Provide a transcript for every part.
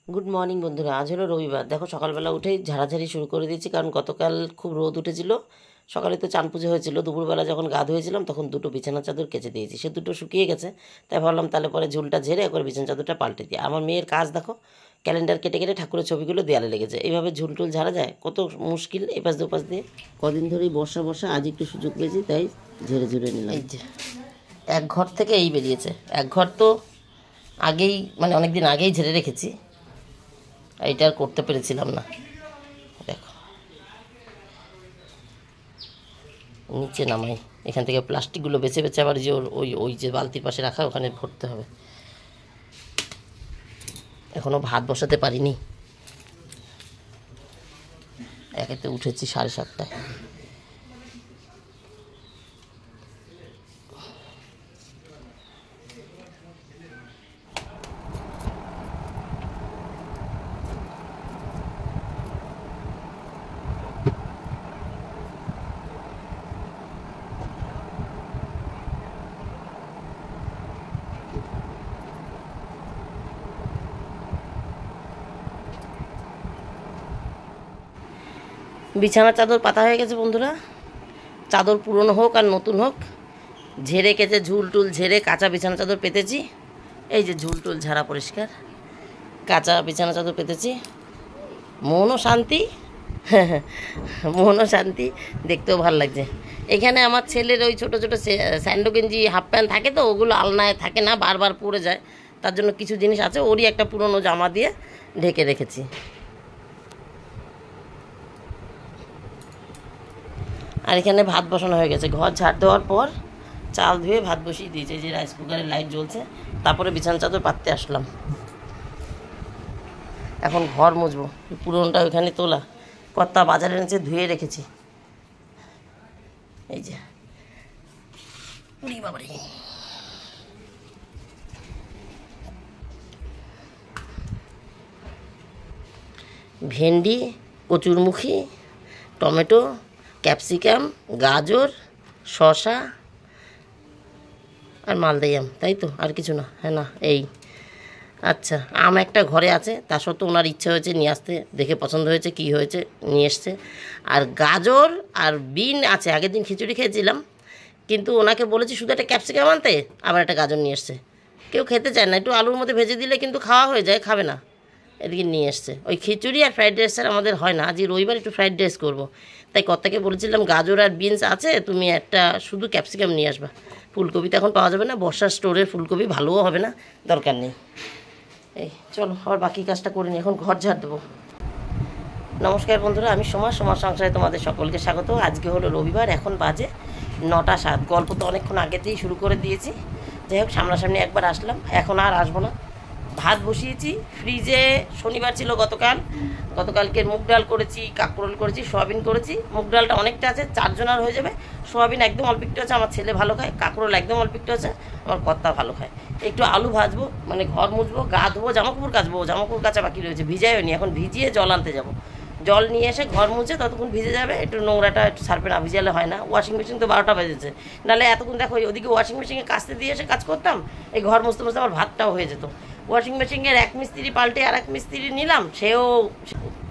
Good morning বন্ধুরা, আজ হলো রবিবার। দেখো সকালবেলা উঠেই ঝাড়াঝাড়ি শুরু করে দিয়েছি, কারণ গতকাল খুব রোদ উঠেছিল। সকালে তো চান পুজো হয়েছিল, দুপুরবেলা যখন গা ধুয়েছিলাম তখন দুটো বিছানা চাদর কেচে দিয়েছি, সে দুটো শুকিয়ে গেছে। তাই ভাবলাম তাহলে পরে ঝুলটা ঝেড়ে একবার বিছানা চাদরটা পাল্টে দিই। আমার মেয়ের কাজ দেখো, ক্যালেন্ডার কেটে কেটে ঠাকুরের ছবিগুলো দেয়ালে লেগেছে। এইভাবে ঝুলটুল ঝাড়া যায়, কত মুশকিল এপাশ দুপাশ দিয়ে। কদিন ধরেই বর্ষা বর্ষা, আজ একটু সুযোগ পেয়েছি তাই ঝেড়ে ঝুড়ে নিলাম। এই যে এক ঘর থেকে এই বেরিয়েছে, এক ঘর তো আগেই মানে অনেক দিন আগেই ঝেড়ে রেখেছি, এইটা আর করতে পেরেছিলাম না। দেখো নিচে নামাই, এখান থেকে প্লাস্টিকগুলো বেছে বেছে আবার যে ওই ওই যে বালতির পাশে রাখা ওখানে ভরতে হবে। এখনও ভাত বসাতে পারিনি, একেতে উঠেছি 7:30টায়। বিছানা চাদর পাতা হয়ে গেছে বন্ধুরা। চাদর পুরনো হোক আর নতুন হোক, ঝেড়ে কেচে ঝুল টুল ঝেড়ে কাঁচা বিছানা চাদর পেতেছি। এই যে ঝুল টুল ঝাড়া পরিষ্কার, কাঁচা বিছানা চাদর পেতেছি। মনও শান্তি, মনও শান্তি, দেখতেও ভালো লাগছে। এখানে আমার ছেলের ওই ছোটো ছোটো স্যান্ডো গেঞ্জি হাফ প্যান্ট থাকে, তো ওগুলো আলনায় থাকে না, বারবার পরে যায়। তার জন্য কিছু জিনিস আছে, ওরই একটা পুরনো জামা দিয়ে ঢেকে রেখেছি। আর এখানে ভাত বসানো হয়ে গেছে, ঘর ঝাড় দেওয়ার পর চাল ধুয়ে ভাত বসিয়ে দিয়েছে। যে রাইস কুকারের লাইট জ্বলছে, তারপরে বিছানা চাদর পাততে আসলাম। এখন ঘর মুছবো, পুরোনোটা ওইখানে তোলা, কর্তা বাজারে এনেছে, ধুয়ে রেখেছি। এই যে বাবারে, ভেন্ডি, কচুরমুখী, টমেটো, ক্যাপসিকাম, গাজর, শসা আর মালদাই আম, তাই তো, আর কিছু না। হ্যাঁ না, এই আচ্ছা, আম একটা ঘরে আছে, তা সত্ত্বেও ওনার ইচ্ছে হয়েছে নিয়ে আসতে, দেখে পছন্দ হয়েছে, কি হয়েছে নিয়ে এসছে। আর গাজর আর বিন আছে, আগের দিন খিচুড়ি খেয়েছিলাম, কিন্তু ওনাকে বলেছি শুধু একটা ক্যাপসিকাম আনতে, আবার একটা গাজর নিয়ে এসছে। কেউ খেতে চায় না, একটু আলুর মধ্যে ভেজে দিলে কিন্তু খাওয়া হয়ে যায়, খাবে না, এদিকে নিয়ে এসছে। ওই খিচুড়ি আর ফ্রাইড রাইস আর আমাদের হয় না, আজ রবিবার একটু ফ্রাইড রাইস করবো, তাই কর্তাকে বলেছিলাম গাজর আর বিনস আছে, তুমি একটা শুধু ক্যাপসিকাম নিয়ে আসবা। ফুলকপি তো এখন পাওয়া যাবে না, বর্ষার স্টোরের ফুলকপি ভালোও হবে না, দরকার নেই। এই চলো আবার বাকি কাজটা করে নিই, এখন ঘর ঝাড় দেবো। নমস্কার বন্ধুরা, আমি সমাজ সংসারে তোমাদের সকলকে স্বাগত। আজকে হলো রবিবার, এখন বাজে 9টা 7। গল্প তো অনেকক্ষণ আগেতেই শুরু করে দিয়েছি। যাই হোক, সামনাসামনি একবার আসলাম, এখন আর আসবো না। ভাত বসিয়েছি ফ্রিজে, শনিবার ছিল গতকালকে মুগ ডাল করেছি, কাঁকরোল করেছি, সোয়াবিন করেছি। মুগ ডালটা অনেকটা আছে, 4 জনের হয়ে যাবে। সোয়াবিন একদম অল্প একটু আছে, আমার ছেলে ভালো খায়। কাঁকরোল একদম অল্প একটু আছে, আমার কর্তা ভালো খায়। একটু আলু ভাজবো, মানে ঘর মুছবো, গা ধোবো, জামাকাপড় কাচবো, জামাকাপড় কাচা বাকি রয়েছে, ভিজাই হয়নি, এখন ভিজিয়ে জল আনতে যাবো। জল নিয়ে এসে ঘর মুছে ততক্ষণ ভিজে যাবে, একটু নোংরাটা একটু সার্ফে না ভিজালে হয় না। ওয়াশিং মেশিন তো 12টা বেজেছে, নাহলে এতক্ষণ দেখো ওদিকে ওয়াশিং মেশিনে কাচতে দিয়ে এসে কাজ করতাম, এই ঘর মুছতে মুছতে আমার ভাতটাও হয়ে যেত। ওয়াশিং মেশিনের এক মিস্ত্রি পাল্টে আর এক মিস্ত্রি নিলাম, সেও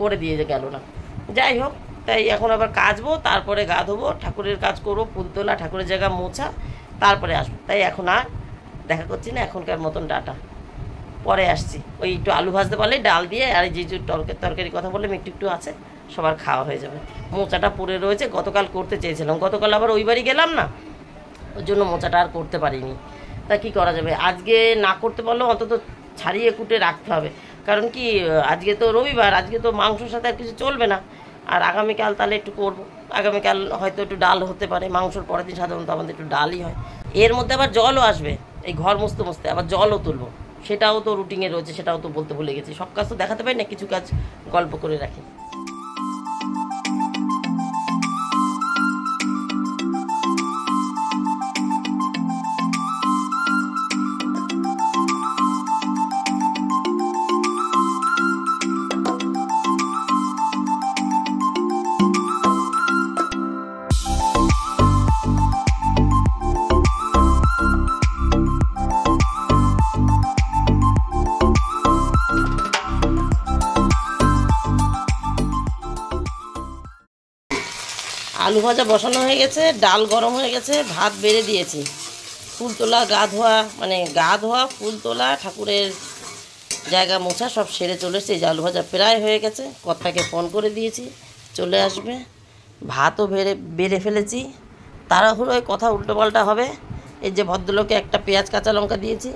করে দিয়ে গেল না। যাই হোক, তাই এখন আবার কাচবো, তারপরে গা ধোবো, ঠাকুরের কাজ করবো, ফুল তোলা, ঠাকুরের জায়গা মোছা, তারপরে আসবো। তাই এখন আর দেখা করছি না, এখনকার মতন ডাটা, পরে আসছি। ওই একটু আলু ভাজতে পারলে ডাল দিয়ে, আর যে যে তরকারি কথা বললাম একটু একটু আছে, সবার খাওয়া হয়ে যাবে। মোচাটা পড়ে রয়েছে, গতকাল করতে চেয়েছিলাম, গতকাল আবার ওই বাড়ি গেলাম না, ওর জন্য মোচাটা আর করতে পারিনি। তা কী করা যাবে, আজকে না করতে পারলেও অন্তত ছাড়িয়ে কুটে রাখতে হবে। কারণ কি, আজকে তো রবিবার, আজকে তো মাংসর সাথে আর কিছু চলবে না। আর আগামীকাল তাহলে একটু করবো, আগামীকাল হয়তো একটু ডাল হতে পারে, মাংসর পরের দিন সাধারণত আমাদের একটু ডালই হয়। এর মধ্যে আবার জলও আসবে, এই ঘর মুছতে মুছতে আবার জলও তুলবো, সেটাও তো রুটিনে রয়েছে, সেটাও তো বলতে ভুলে গেছি। সব কাজ তো দেখাতে পারি না, কিছু কাজ গল্প করে রাখি। আলু ভাজা বসানো হয়ে গেছে, ডাল গরম হয়ে গেছে, ভাত বেড়ে দিয়েছি। ফুল তোলা, গা ধোয়া, মানে গা ধোয়া, ফুল তোলা, ঠাকুরের জায়গা মোছা সব সেরে চলে এসেছে। এই যে আলু ভাজা প্রায় হয়ে গেছে, কর্তাকে ফোন করে দিয়েছি চলে আসবে। ভাতও বেড়ে ফেলেছি, তাড়াহুড়োয় কথা উল্টোপাল্টা হবে। এই যে ভদ্রলোকে একটা পেঁয়াজ কাঁচা লঙ্কা দিয়েছি,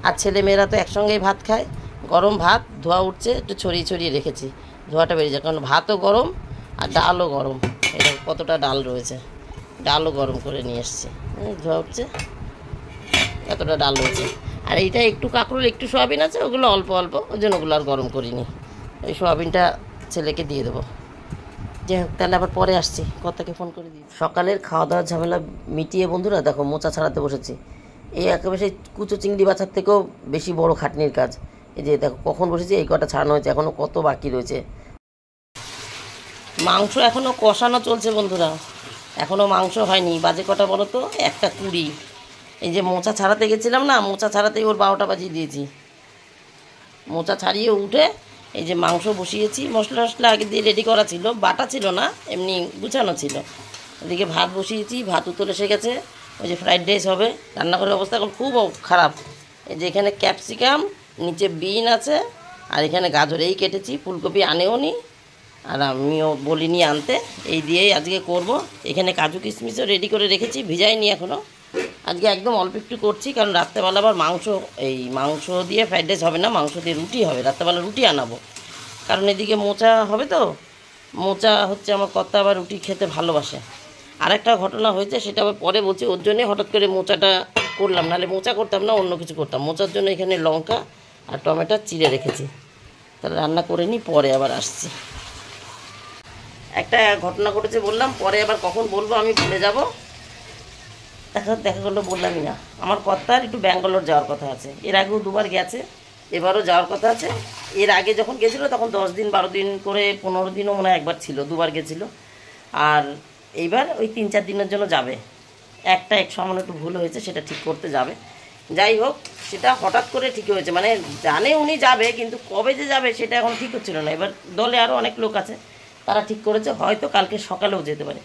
আর ছেলেমেয়েরা তো একসঙ্গেই ভাত খায়। গরম ভাত ধোয়া উঠছে, একটু ছড়িয়ে ছড়িয়ে রেখেছি, ধোয়াটা বেরিয়ে যায়, কারণ ভাতও গরম আর ডালও গরম। এটা কতটা ডাল রয়েছে, ডালও গরম করে নিয়ে এসছি, ধোয়া উঠছে, এতটা ডাল রয়েছে। আর এইটা একটু কাঁকরোল, একটু সোয়াবিন আছে, ওগুলো অল্প অল্প, ওই জন্য ওগুলো আর গরম করিনি। এই সোয়াবিনটা ছেলেকে দিয়ে দেবো। যাই হোক, তাহলে আবার পরে আসছি, কর্তাকে ফোন করে দিই। সকালের খাওয়া দাওয়ার ঝামেলা মিটিয়ে বন্ধুরা দেখো মোচা ছাড়াতে বসেছি। এই একেবারে সেই কুচো চিংড়ি বাছার থেকেও বেশি বড় খাটনির কাজ। এই যে দেখো কখন বসেছি, এই কটা ছাড়ানো হয়েছে, এখনও কত বাকি রয়েছে। মাংস এখনও কষানো চলছে বন্ধুরা, এখনও মাংস হয়নি। বাজে কটা বলো তো, 1:20। এই যে মোচা ছাড়াতে গেছিলাম না, মোচা ছাড়াতেই ওর 12টা বাজিয়ে দিয়েছি। মোচা ছাড়িয়ে উঠে এই যে মাংস বসিয়েছি, মশলা টশলা আগে দিয়ে রেডি করা ছিল, বাটা ছিল না, এমনি গুছানো ছিল। এদিকে ভাত বসিয়েছি, ভাত উতলে এসে গেছে। ওই যে ফ্রাইড রাইস হবে। রান্নাঘরের অবস্থা এখন খুব খারাপ। এই যে এখানে ক্যাপসিকাম, নিচে বিন আছে, আর এখানে গাজর এই কেটেছি, ফুলকপি আনেও নি, আর আমিও বলিনি আনতে। এই দিয়েই আজকে করব। এখানে কাজু কিশমিশও রেডি করে রেখেছি, ভিজাইনি এখনও। আজকে একদম অল্প একটু করছি, কারণ রাত্রেবেলা আবার মাংস দিয়ে ফ্রাইড রাইস হবে না, মাংস দিয়ে রুটি হবে। রাত্রেবেলা রুটি আনাবো, কারণ এদিকে মোচা হবে তো। মোচা হচ্ছে আমার কর্তা আবার রুটি খেতে ভালোবাসে। আর একটা ঘটনা হয়েছে, সেটা আবার পরে বলছি। ওর জন্যে হঠাৎ করে মোচাটা করলাম, নাহলে মোচা করতাম না, অন্য কিছু করতাম। মোচার জন্য এখানে লঙ্কা আর টমেটো চিড়ে রেখেছি, তাহলে রান্না করে নিই, পরে আবার আসছি। একটা ঘটনা ঘটেছে বললাম, পরে আবার কখন বলবো আমি ভুলে যাব। দেখা করলো বললামই না। আমার কর্তার একটু ব্যাঙ্গালোর যাওয়ার কথা আছে, এর আগেও 2বার গেছে, এবারও যাওয়ার কথা আছে। এর আগে যখন গেছিলো তখন 10 দিন 12 দিন করে, 15 দিনও মনে হয় একবার ছিল, 2বার গেছিলো। আর এইবার ওই 3-4 দিনের জন্য যাবে। এক সামান্য একটু ভুল হয়েছে, সেটা ঠিক করতে যাবে। যাই হোক, সেটা হঠাৎ করে ঠিক হয়েছে, মানে জানে উনি যাবে, কিন্তু কবে যে যাবে সেটা এখন ঠিক হচ্ছিল না। এবার দলে আরও অনেক লোক আছে, তারা ঠিক করেছে হয়তো কালকে সকালেও যেতে পারে।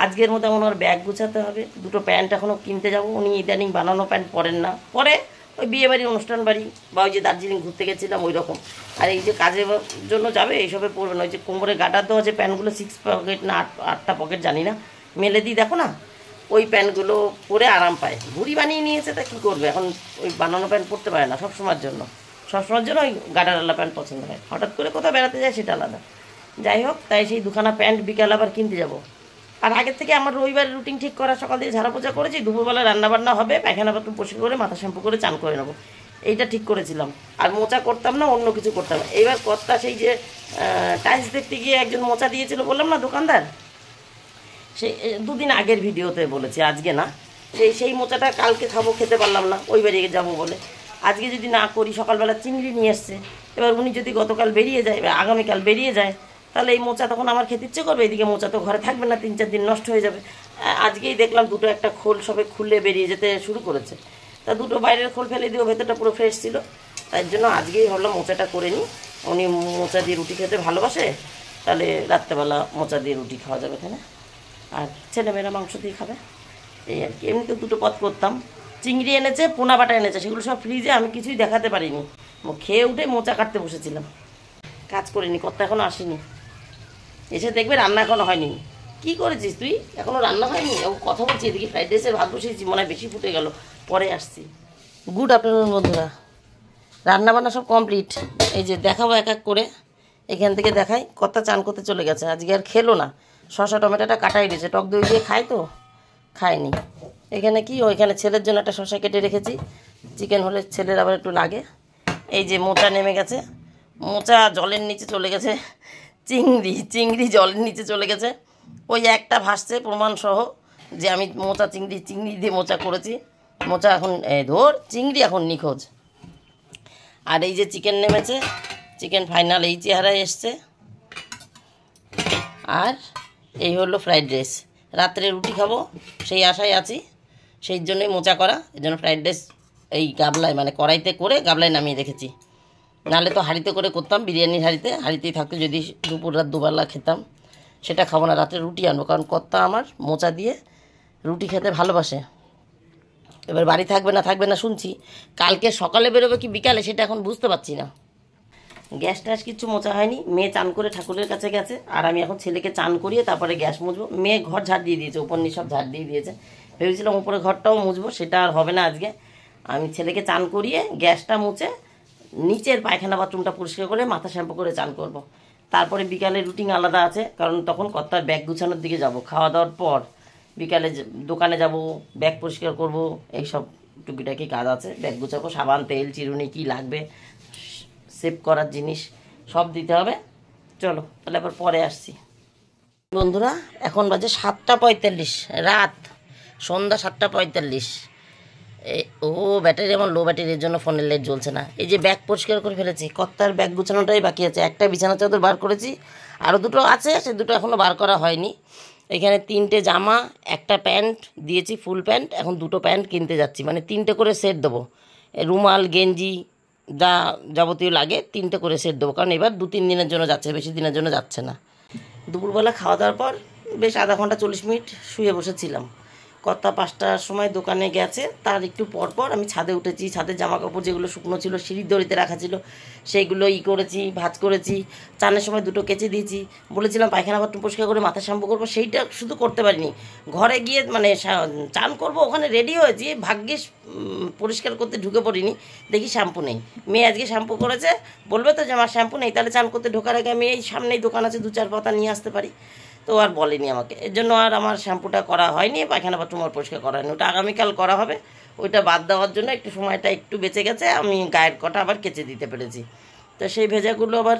আজকের মধ্যে আমার ব্যাগ গুছাতে হবে, 2টো প্যান্ট এখনও কিনতে যাব। উনি ইদানিং বানানো প্যান্ট পরেন না, পরে ওই বিয়েবাড়ি, অনুষ্ঠান বাড়ি, বা ওই যে দার্জিলিং ঘুরতে গেছিলাম ওই রকম। আর এই যে কাজের জন্য যাবে, এইসবে পরবে না। ওই যে কোমরে গাডার দেওয়া যে প্যান্টগুলো, 6 পকেট না 8টা পকেট জানি না, মেলে দিই দেখো না, ওই প্যান্টগুলো পরে আরাম পায়। ভুড়ি বানিয়ে নিয়েছে, তা কী করবে, এখন ওই বানানো প্যান্ট পরতে পারে না সবসময়ের জন্য। ওই গাডারওয়ালা প্যান্ট পছন্দ হয়। হঠাৎ করে কোথাও বেড়াতে যায় সেটা আলাদা। যাই হোক, তাই সেই 2খানা প্যান্ট বিকাল আবার কিনতে যাব। আর আগের থেকে আমার রবিবারের রুটিন ঠিক করা, সকাল থেকে ঝাড়া পোছা করেছি, দুপুরবেলা রান্নাবান্না হবে, পায়খানা বাথরুম পরিষ্কার করে মাথা শ্যাম্পু করে চান করে নেবো, এইটা ঠিক করেছিলাম। আর মোচা করতাম না, অন্য কিছু করতাম না। এইবার কর্তা সেই যে টাইলস দেখতে গিয়ে একজন মোচা দিয়েছিল বললাম না, দোকানদার, সেই 2 দিন আগের ভিডিওতে বলেছি, আজকে না। সেই মোচাটা কালকে খাবো, খেতে পারলাম না, ওই বাড়ি যাবো বলে। আজকে যদি না করি, সকালবেলা চিংড়ি নিয়ে এসছে। এবার উনি যদি গতকাল বেরিয়ে যায় বা আগামীকাল বেরিয়ে যায়, তাহলে এই মোচা তখন আমার খেতে ইচ্ছে করবে। এদিকে মোচা তো ঘরে থাকবে না, 3-4 দিন নষ্ট হয়ে যাবে। আজকেই দেখলাম 2টো একটা খোল সবে খুলে বেরিয়ে যেতে শুরু করেছে। তা 2টো বাইরের খোল ফেলে দিও, ভেতরটা পুরো ফ্রেশ ছিল। তাই জন্য আজকেই ভাবলাম মোচাটা করে নিই। উনি মোচা দিয়ে রুটি খেতে ভালোবাসে, তাহলে রাত্রেবেলা মোচা দিয়ে রুটি খাওয়া যাবে এখানে, আর ছেলেমেয়েরা মাংস দিয়ে খাবে, এই আর কি। এমনিতে 2টো পদ করতাম। চিংড়ি এনেছে, পোনা বাটা এনেছে, সেগুলো সব ফ্রিজে, আমি কিছুই দেখাতে পারিনি। খেয়ে উঠে মোচা কাটতে বসেছিলাম, কাজ করিনি। কর্তা এখনও আসেনি, এসে দেখবে রান্না এখনও হয়নি। কি করেছিস তুই, এখনও রান্না হয়নি? ও কথা বলছি, এদিকে ফ্রাইড রাইসের ভাত বসিয়েছি, মনে হয় বেশি ফুটে গেল, পরে আসছি। গুড আফটারনুন বন্ধুরা, রান্নাবান্না সব কমপ্লিট। এই যে দেখাবো এক এক করে, এখান থেকে দেখাই। কর্তা চান করতে চলে গেছে, আজকে আর খেলো না। শসা টমেটোটা কাটাই দিয়েছে, টক দই দিয়ে খায় তো, খায়নি। এখানে কি, ওইখানে ছেলের জন্য একটা শসা কেটে রেখেছি, চিকেন হলে ছেলের আবার একটু লাগে। এই যে মোচা নেমে গেছে, মোচা জলের নিচে চলে গেছে। চিংড়ি জলের নিচে চলে গেছে। ওই একটা ভাসছে প্রমাণসহ যে আমি চিংড়ি দিয়ে মোচা করেছি। মোচা এখন চিংড়ি এখন নিখোঁজ। আর এই যে চিকেন নেমেছে, চিকেন ফাইনাল এই চেহারায় এসছে। আর এই হলো ফ্রাইড রাইস। রাত্রে রুটি খাবো সেই আশায় আছি, সেই জন্যই মোচা করা। এই জন্য ফ্রাইড রাইস এই গাবলায়, মানে কড়াইতে করে গাবলায় নামিয়ে রেখেছি। নাহলে তো হাঁড়িতে করে করতাম, বিরিয়ানির হাঁড়িতেই থাকতো, যদি দুপুর রাত 2বেলা খেতাম। সেটা খাবো না, রাতে রুটি আনবো, কারণ কর্তা আমার মোচা দিয়ে রুটি খেতে ভালোবাসে। এবার বাড়ি থাকবে না শুনছি, কালকে সকালে বেরোবে কি বিকালে সেটা এখন বুঝতে পারছি না। গ্যাস ট্যাস কিচ্ছু মোচা হয়নি, মেয়ে চান করে ঠাকুরের কাছে গেছে, আর আমি এখন ছেলেকে চান করিয়ে তারপরে গ্যাস মুছবো। মেয়ে ঘর ঝাড় দিয়ে দিয়েছে, উপর নিচ সব ঝাড় দিয়ে দিয়েছে, ভেবেছিলাম উপরে ঘরটাও মুছবো, সেটা আর হবে না আজকে। আমি ছেলেকে চান করিয়ে গ্যাসটা মুছে নিচের পায়খানা বাথরুমটা পরিষ্কার করে মাথা শ্যাম্পু করে চান করব। তারপরে বিকালে রুটিন আলাদা আছে, কারণ তখন কর্তার ব্যাগ গুছানোর দিকে যাব, খাওয়া দাওয়ার পর বিকালে দোকানে যাব, ব্যাগ পরিষ্কার করব, এইসব টুকিটাকি কাজ আছে। ব্যাগ গুছাবো, সাবান তেল চিরুনি কী লাগবে, সেভ করার জিনিস সব দিতে হবে। চলো তাহলে আবার পরে আসছি বন্ধুরা। এখন বাজে 7:45 রাত, সন্ধ্যা 7:45। ও ব্যাটারি আমার লো ব্যাটারির জন্য ফোনের লাইট জ্বলছে না। এই যে ব্যাগ পরিষ্কার করে ফেলেছি, কর্তার ব্যাগ গুছানোটাই বাকি আছে। একটা বিছানা চাদর বার করেছি, আরও দুটো আছে, সে দুটো এখনও বার করা হয়নি। এখানে 3টে জামা, একটা প্যান্ট দিয়েছি ফুল প্যান্ট, এখন 2টো প্যান্ট কিনতে যাচ্ছি, মানে 3টে করে সেট দেবো। রুমাল গেঞ্জি যা যাবতীয় লাগে 3টে করে সেট দেবো, কারণ এবার 2-3 দিনের জন্য যাচ্ছে, বেশি দিনের জন্য যাচ্ছে না। দুপুরবেলা খাওয়া দাওয়ার পর বেশ আধা ঘন্টা 40 মিনিট শুয়ে বসেছিলাম। কর্তা 5টার সময় দোকানে গেছে, তার একটু পর পর আমি ছাদে উঠেছি। ছাদের জামা কাপড় যেগুলো শুকনো ছিল সিঁড়ির দড়িতে রাখা ছিল সেইগুলো করেছি, ভাঁজ করেছি। চানের সময় 2টো কেচে দিয়েছি। বলেছিলাম পায়খানা বাথরুম পরিষ্কার করে মাথা শ্যাম্পু করবো, সেইটা শুধু করতে পারিনি। ঘরে গিয়ে মানে চান করবো, ওখানে রেডি হয়েছি, ভাগ্যিস পরিষ্কার করতে ঢুকে পড়িনি, দেখি শ্যাম্পু নেই। মেয়ে আজকে শ্যাম্পু করেছে, বলবে তো যে আমার শ্যাম্পু নেই, তাহলে চান করতে ঢোকার আগে আমি এই সামনেই দোকান আছে 2-4 পাতা নিয়ে আসতে পারি। তো আর বলেনি আমাকে, এর জন্য আর আমার শ্যাম্পুটা করা হয়নি, পায়খানা বাথরুম আর পরিষ্কার করা হয়নি। ওটা আগামীকাল করা হবে। ওইটা বাদ দেওয়ার জন্য একটু সময়টা একটু বেঁচে গেছে, আমি গায়ের কটা আবার কেচে দিতে পেরেছি। তো সেই ভেজাগুলো আবার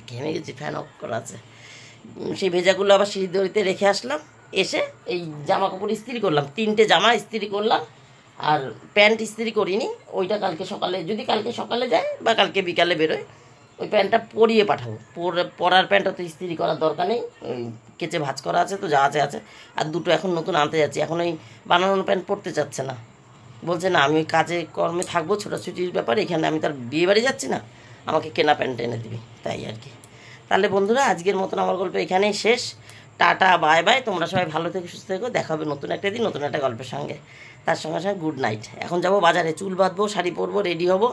ঘেমে গেছি, ফ্যান অফ করা আছে, সেই ভেজাগুলো আবার সিঁড়ির দড়িতে রেখে আসলাম। এসে এই জামা কাপড় ইস্ত্রি করলাম, 3টে জামা ইস্ত্রি করলাম, আর প্যান্ট ইস্ত্রি করিনি। ওইটা কালকে সকালে, যদি কালকে সকালে যায় বা কালকে বিকালে বেরোয়, ওই প্যান্টটা পরিয়ে পাঠাবো। পরার প্যান্টটা তো ইস্ত্রি করার দরকার নেই, ওই কেচে ভাঁজ করা আছে, তো যা আছে আছে। আর 2টো এখন নতুন আনতে যাচ্ছি, এখন ওই বানানো প্যান্ট পরতে চাচ্ছে না, বলছে না আমি ওই কাজে কর্মে থাকবো, ছোটাছুটির ব্যাপার, এখানে আমি তার বিয়ে বাড়ি যাচ্ছি না, আমাকে কেনা প্যান্ট এনে দিবি, তাই আর কি। তাহলে বন্ধুরা আজকের মতন আমার গল্প এখানেই শেষ। টাটা বাই বাই, তোমরা সবাই ভালো থেকে সুস্থ থেকো, দেখা হবে নতুন একটা দিন নতুন একটা গল্পের সঙ্গে। তার সঙ্গে সঙ্গে গুড নাইট। এখন যাব বাজারে, চুল বাঁধবো, শাড়ি পরবো, রেডি হবো,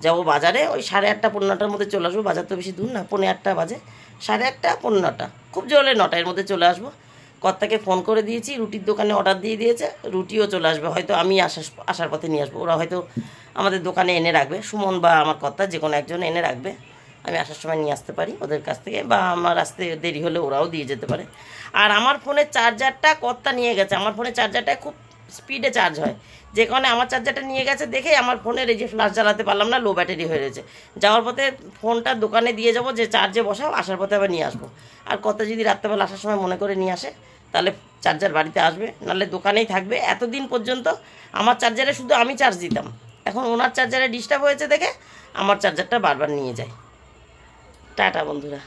যাবো বাজারে। ওই 8:30 9টার মধ্যে চলে আসবো, বাজার তো বেশি দূর না, 8:45 বাজে, 8:30 9টা, খুব জোরে 9টার মধ্যে চলে আসবো। কর্তাকে ফোন করে দিয়েছি, রুটির দোকানে অর্ডার দিয়ে দিয়েছে, রুটিও চলে আসবে, হয়তো আমি আসার পথে নিয়ে আসবো, ওরা হয়তো আমাদের দোকানে এনে রাখবে, সুমন বা আমার কর্তা যে কোনো একজন এনে রাখবে, আমি আসার সময় নিয়ে আসতে পারি ওদের কাছ থেকে, বা আমার আসতে দেরি হলে ওরাও দিয়ে যেতে পারে। আর আমার ফোনের চার্জারটা কর্তা নিয়ে গেছে, আমার ফোনের চার্জারটা খুব স্পিডে চার্জ হয়, যে কারণে আমার চার্জারটা নিয়ে গেছে দেখে আমার ফোনের এই যে ফ্ল্যাশ জ্বালাতে পারলাম না, লো ব্যাটারি হয়ে রয়েছে। যাওয়ার পথে ফোনটা দোকানে দিয়ে যাবো, যে চার্জে বসাও, আসার পথে আবার নিয়ে আসবো। আর কর্তা যদি রাত্রেবেলা আসার সময় মনে করে নিয়ে আসে, তাহলে চার্জার বাড়িতে আসবে, নাহলে দোকানেই থাকবে। এতদিন পর্যন্ত আমার চার্জারে শুধু আমি চার্জ দিতাম, এখন ওনার চার্জারে ডিস্টার্ব হয়েছে দেখে আমার চার্জারটা বারবার নিয়ে যায়। টাটা বন্ধুরা।